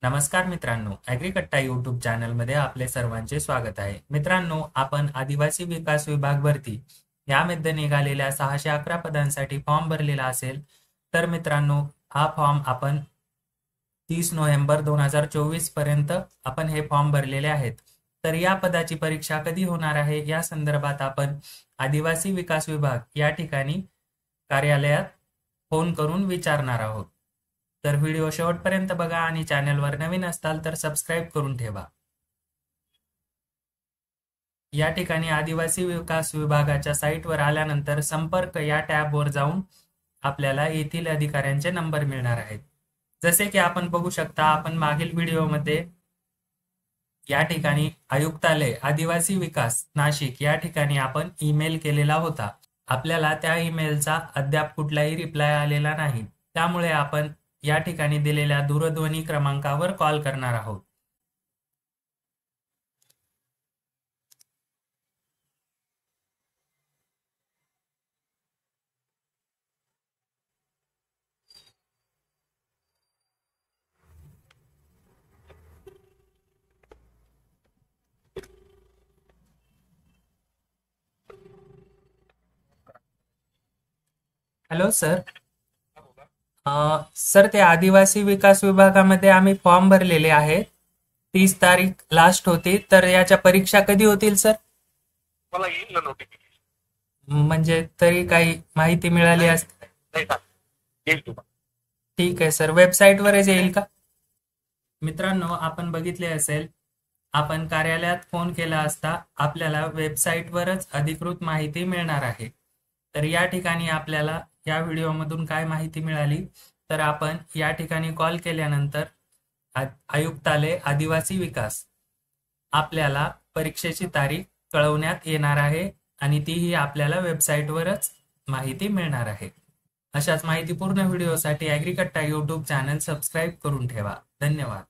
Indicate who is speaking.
Speaker 1: नमस्कार मित्रांनो, ॲग्रीकट्टा यूट्यूब चॅनलमध्ये आपले सर्वांचे स्वागत आहे. मित्रांनो, आपण आदिवासी विकास विभाग भरती यामध्ये निघालेल्या 611 पदांसाठी फॉर्म भरलेला असेल तर मित्रांनो, हा फॉर्म आपण 30 नोव्हेंबर 2024 पर्यंत आपण हे फॉर्म भरलेले आहेत. तर या पदाची परीक्षा कधी होणार आहे या संदर्भात आपण आदिवासी विकास विभाग या ठिकाणी कार्यालयात फोन करून विचारणार आहोत. तर व्हिडिओ शेवटपर्यंत बघा आणि चॅनलवर नवीन असताल तर सबस्क्राईब करून ठेवा. या ठिकाणी आदिवासी विकास विभागाच्या साईटवर आल्यानंतर संपर्क या टॅबवर जाऊन आपल्याला येथील अधिकाऱ्यांचे नंबर मिळणार आहेत. जसे की आपण बघू शकता, आपण मागील व्हिडिओमध्ये या ठिकाणी आयुक्तालय आदिवासी विकास नाशिक या ठिकाणी आपण ईमेल केलेला होता. आपल्याला त्या ईमेलचा अद्याप कुठलाही रिप्लाय आलेला नाही. त्यामुळे आपण या ठिकाणी दिलेल्या दूरध्वनी क्रमांकावर कॉल करणार आहोत. Hello sir. सर, ते आदिवासी विकास विभागामध्ये आम्ही फॉर्म भरलेले आहेत. 30 तारीख लास्ट होती. तर याच्या परीक्षा कधी होतील सर?
Speaker 2: मला येईल ना नोटिफिकेशन.
Speaker 1: म्हणजे तरी काही माहिती मिळाली असते?
Speaker 2: नाही का, येईल तुम्हाला.
Speaker 1: ठीक आहे सर, वेबसाईटवरच येईल का? मित्रांनो, आपण बघितले असेल, आपण कार्यालयात फोन केला असता आपल्याला वेबसाईटवरच अधिकृत माहिती मिळणार आहे. तर या ठिकाणी आपल्याला या व्हिडिओमधून काय माहिती मिळाली, तर आपण या ठिकाणी कॉल केल्यानंतर आयुक्तालय आदिवासी विकास आपल्याला परीक्षेची तारीख कळवण्यात येणार आहे आणि तीही आपल्याला वेबसाईटवरच माहिती मिळणार आहे. अशाच माहितीपूर्ण व्हिडिओसाठी ॲग्रीकट्टा यूट्यूब चॅनल सबस्क्राईब करून ठेवा. धन्यवाद.